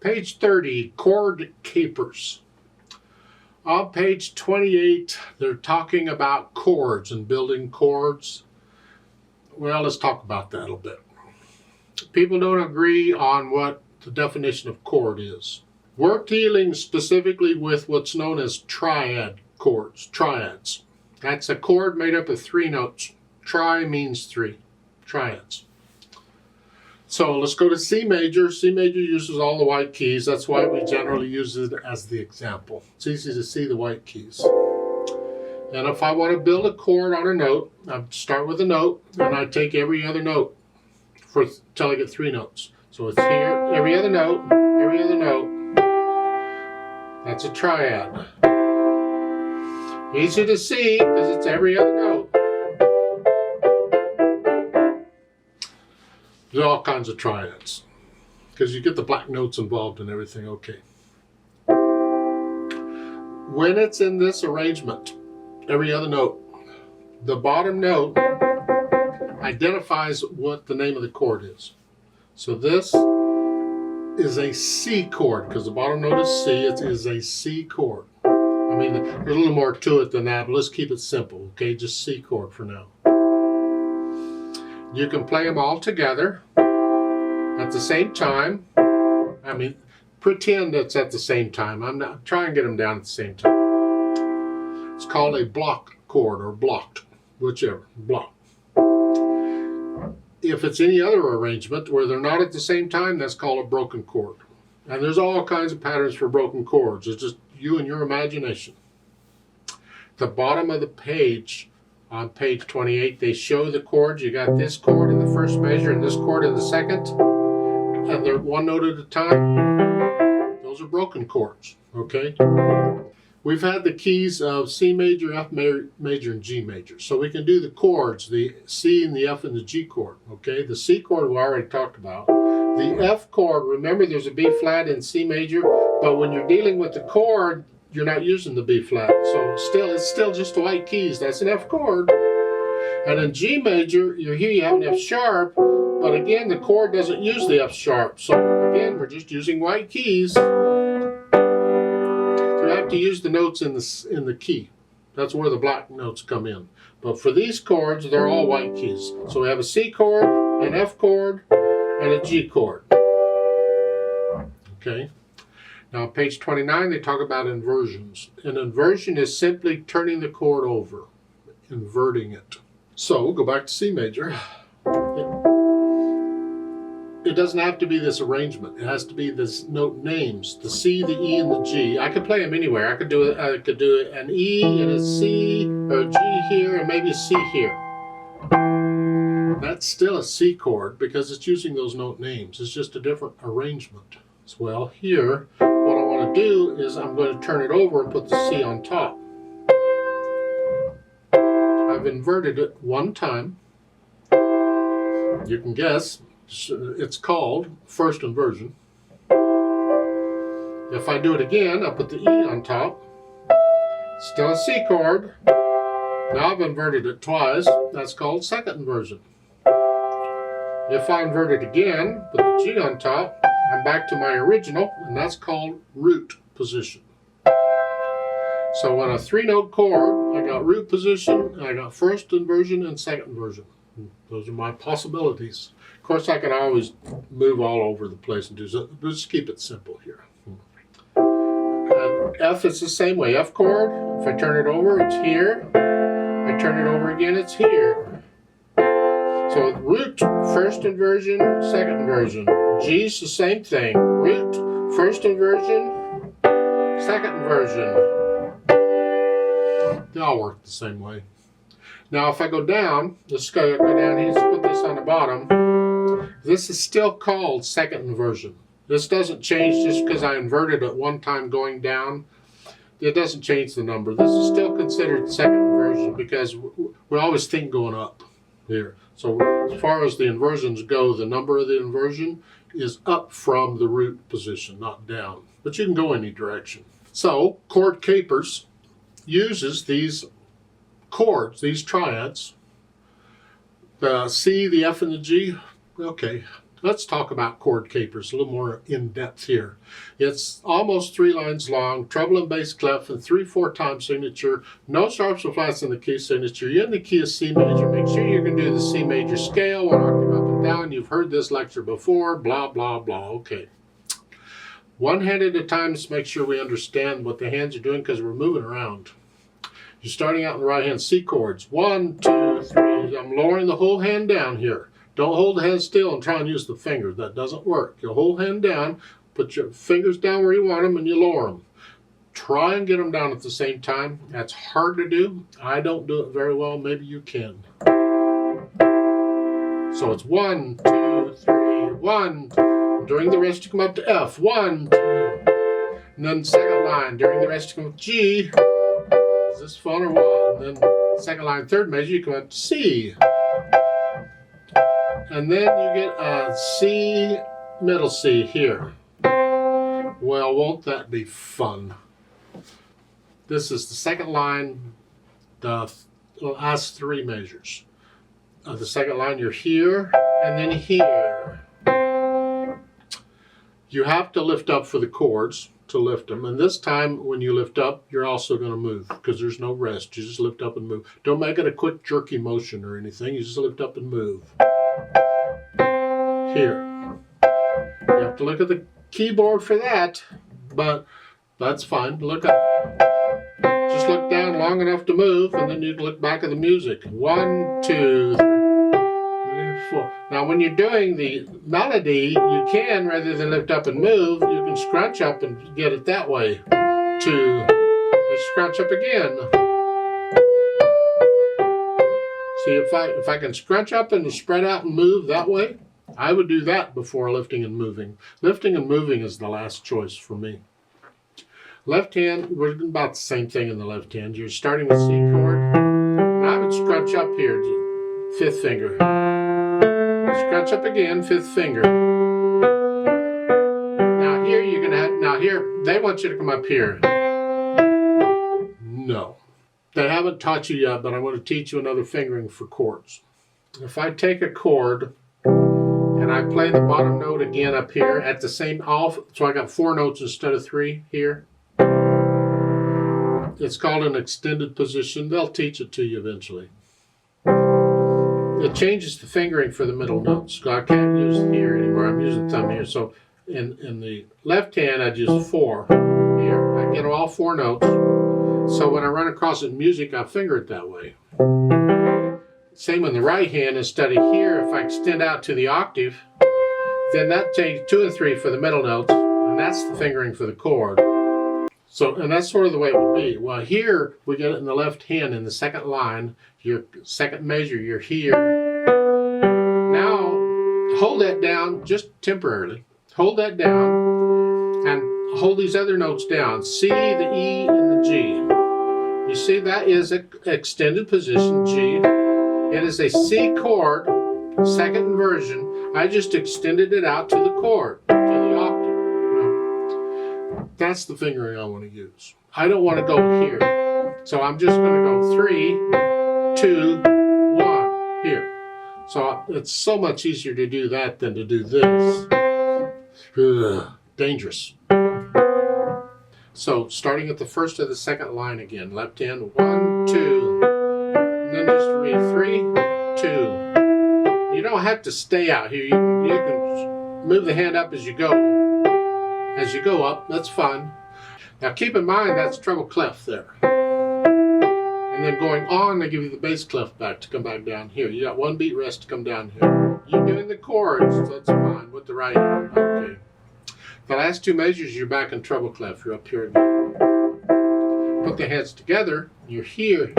Page 30, Chord Capers. On page 28, they're talking about chords and building chords. Well, let's talk about that a little bit. People don't agree on what the definition of chord is. We're dealing specifically with what's known as triad chords, triads. That's a chord made up of 3 notes. Tri means 3, triads. So let's go to C major. C major uses all the white keys. That's why we generally use it as the example. It's easy to see the white keys. And if I want to build a chord on a note, I start with a note, and I take every other note until I get 3 notes. So it's here, every other note, every other note. That's a triad. Easy to see because it's every other note. There's all kinds of triads because you get the black notes involved and everything. Okay. When it's in this arrangement, every other note, the bottom note identifies what the name of the chord is. So this is a C chord because the bottom note is C. It is a C chord. I mean, there's a little more to it than that, but let's keep it simple, okay? Just C chord for now. You can play them all together at the same time. I mean, pretend it's at the same time. I'm not trying to get them down at the same time. It's called a block chord or blocked, whichever, block. If it's any other arrangement where they're not at the same time, that's called a broken chord. And there's all kinds of patterns for broken chords. It's just you and your imagination. The bottom of the page, on page 28, they show the chords. You got this chord in the first measure and this chord in the second. And they're one note at a time. Those are broken chords, okay? We've had the keys of C major, F major, and G major. So we can do the chords, the C and the F and the G chord, okay? The C chord we already talked about. The F chord, remember there's a B flat in C major, but when you're dealing with the chord, you're not using the B flat. So it's still just white keys. That's an F chord. And in G major, here you have an F sharp, but again, the chord doesn't use the F sharp. So again, we're just using white keys. So you have to use the notes in the key. That's where the black notes come in. But for these chords, they're all white keys. So we have a C chord, an F chord, and a G chord. Okay. Now on page 29, they talk about inversions. An inversion is simply turning the chord over, inverting it. So go back to C major. It doesn't have to be this arrangement. It has to be this note names, the C, the E, and the G. I could play them anywhere. I could do an E and a C, or a G here, and maybe a C here. That's still a C chord because it's using those note names. It's just a different arrangement. Well, here, what I want to do is I'm going to turn it over and put the C on top. I've inverted it one time. You can guess. It's called first inversion. If I do it again, I'll put the E on top. Still a C chord. Now I've inverted it twice. That's called second inversion. If I invert it again, put the G on top, I'm back to my original, and that's called root position. So on a 3-note chord, I got root position, I got first inversion and second inversion. Those are my possibilities. Of course, I can always move all over the place and do so. Let's keep it simple here. And F is the same way. F chord, if I turn it over, it's here. I turn it over again, it's here. So root, first inversion, second inversion. G's the same thing. Root, first inversion, second inversion. They all work the same way. Now if I go down, let's go down here, let's put this on the bottom. This is still called second inversion. This doesn't change just because I inverted it one time going down. It doesn't change the number. This is still considered second inversion because we always think going up here. So as far as the inversions go, the number of the inversion is up from the root position, not down. But you can go any direction. So Chord Capers uses these chords, these triads, the C, the F, and the G. Okay, Let's talk about chord capers a little more in depth here. It's almost 3 lines long, treble and bass clef, and 3/4 time signature. No sharps or flats in the key signature. You're in the key of C major. Make sure you can do the C major scale, 1 octave up and down. You've heard this lecture before. Blah blah blah. Okay. One hand at a time to make sure we understand what the hands are doing because we're moving around. You're starting out in the right hand C chords. 1, 2, 3. I'm lowering the whole hand down here. Don't hold the hand still and try and use the fingers. That doesn't work. You hold hand down, put your fingers down where you want them, and you lower them. Try and get them down at the same time. That's hard to do. I don't do it very well. Maybe you can. So it's 1, 2, 3, 1. During the rest, you come up to F. 1, 2. And then second line. During the rest, you come up to G. Is this fun or what? And then second line, third measure, you come up to C. And then you get a C, middle C here. Well, won't that be fun? This is the second line, the last 3 measures. The second line, you're here, and then here. You have to lift up for the chords to lift them. And this time, when you lift up, you're also going to move because there's no rest. You just lift up and move. Don't make it a quick jerky motion or anything. You just lift up and move. Here. You have to look at the keyboard for that, but that's fine. Look up. Just look down long enough to move, and then you can look back at the music. 1, 2, 3, 4. Now, when you're doing the melody, you can, rather than lift up and move, you can scrunch up and get it that way. 2. Scrunch up again. See, if I can scrunch up and spread out and move that way, I would do that before lifting and moving. Lifting and moving is the last choice for me. Left hand, we're doing about the same thing in the left hand. You're starting with C chord. And I would scrunch up here, 5th finger. Scrunch up again, 5th finger. Now here you're gonna have, now here, they want you to come up here. No. They haven't taught you yet, but I want to teach you another fingering for chords. If I take a chord, and I play the bottom note again up here at the same off, so I got 4 notes instead of 3 here. It's called an extended position. They'll teach it to you eventually. It changes the fingering for the middle notes. So I can't use here anymore. I'm using thumb here. So in the left hand, I use 4 here. I get all 4 notes. So when I run across it in music, I finger it that way. Same in the right hand. Instead of here, if I extend out to the octave, then that takes 2 and 3 for the middle notes, and that's the fingering for the chord. So, and that's sort of the way it would be. Well, here we get it in the left hand in the second line, your second measure, you're here. Now, hold that down just temporarily. Hold that down and hold these other notes down. C, the E, and the G. You see, that is an extended position, G. It is a C chord, second inversion. I just extended it out to the chord, to the octave. Now, that's the fingering I want to use. I don't want to go here. So I'm just going to go 3, 2, 1, here. So it's so much easier to do that than to do this. Ugh, dangerous. So starting at the first of the second line again, left hand, 1, 2, and then just read 3, 2. You don't have to stay out here. You can move the hand up as you go. As you go up, that's fine. Now keep in mind that's treble clef there. And then going on, they give you the bass clef back to come back down here. You got 1 beat rest to come down here. You're doing the chords, so that's fine with the right hand. Okay. The last 2 measures, you're back in treble clef. You're up here again. Put the hands together. You're here.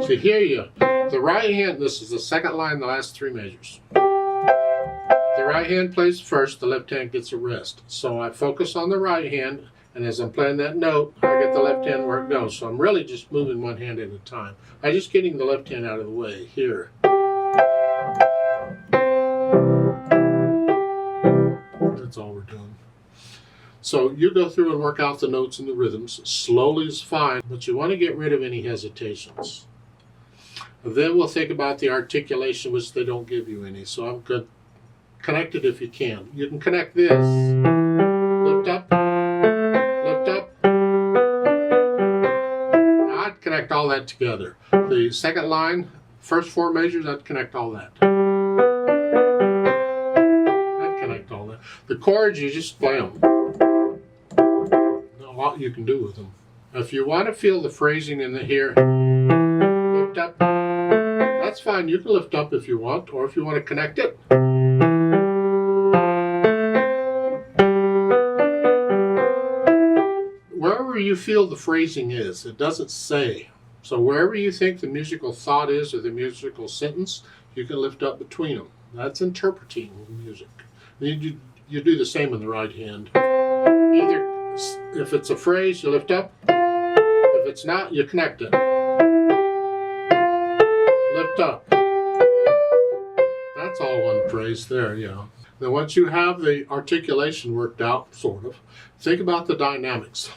So here the right hand, this is the second line, the last 3 measures. The right hand plays first, the left hand gets a rest. So I focus on the right hand, and as I'm playing that note, I get the left hand where it goes. So I'm really just moving 1 hand at a time. I'm just getting the left hand out of the way here. That's all we're doing. So you go through and work out the notes and the rhythms. Slowly is fine, but you want to get rid of any hesitations. Then we'll think about the articulation, which they don't give you any. So I'm good. Connect it if you can. You can connect this. Lift up. Lift up. Now I'd connect all that together. The second line, first four measures, I'd connect all that. I'd connect all that. The chords, you just play them. A lot you can do with them. If you want to feel the phrasing in the here, lift up. That's fine. You can lift up if you want, or if you want to connect it. Wherever you feel the phrasing is, it doesn't say. So wherever you think the musical thought is or the musical sentence, you can lift up between them. That's interpreting music. You do the same in the right hand. Either if it's a phrase, you lift up. If it's not, you connect it. Lift up. That's all one phrase there, yeah. Then once you have the articulation worked out, sort of, think about the dynamics.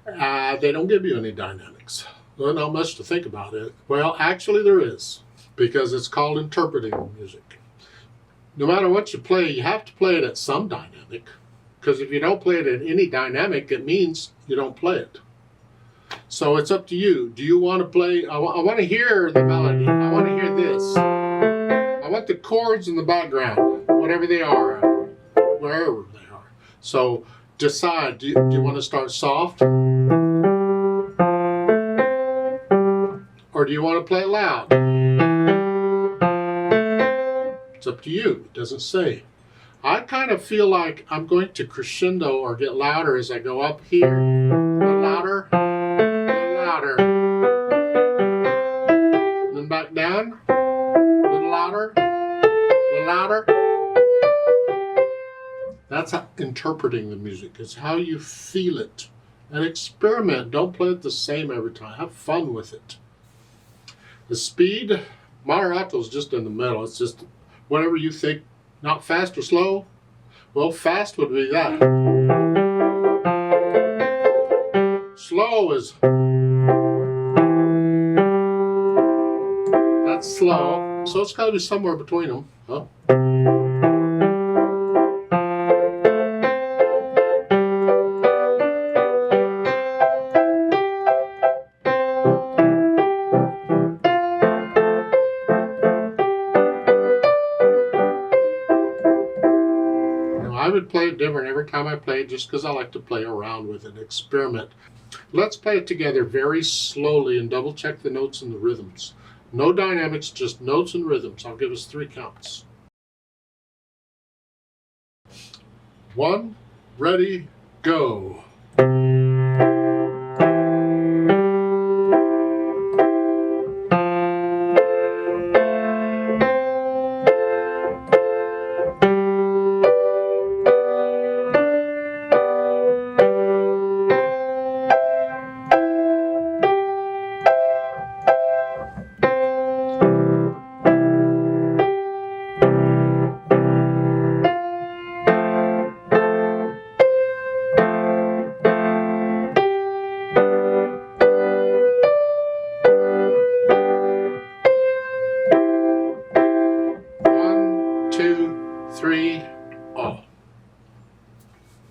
They don't give you any dynamics. There's not much to think about it. Well, actually there is, because it's called interpreting music. No matter what you play, you have to play it at some dynamic. Because if you don't play it at any dynamic, it means you don't play it. So it's up to you. Do you want to play? I want to hear the melody. I want to hear this. I want the chords in the background, whatever they are, wherever they are. So decide, do you want to start soft? Or do you want to play it loud? It's up to you. It doesn't say. I kind of feel like I'm going to crescendo or get louder as I go up here. A little louder, a little louder. And then back down. A little louder, a little louder. That's how interpreting the music. It's how you feel it. And experiment. Don't play it the same every time. Have fun with it. The speed, moderato is just in the middle. It's just whatever you think. Not fast or slow? Well, fast would be that. Slow is... That's slow. So it's got to be somewhere between them. Huh? I would play it different every time I play it just because I like to play around with it, experiment. Let's play it together very slowly and double check the notes and the rhythms. No dynamics, just notes and rhythms. I'll give us 3 counts. 1, ready, go.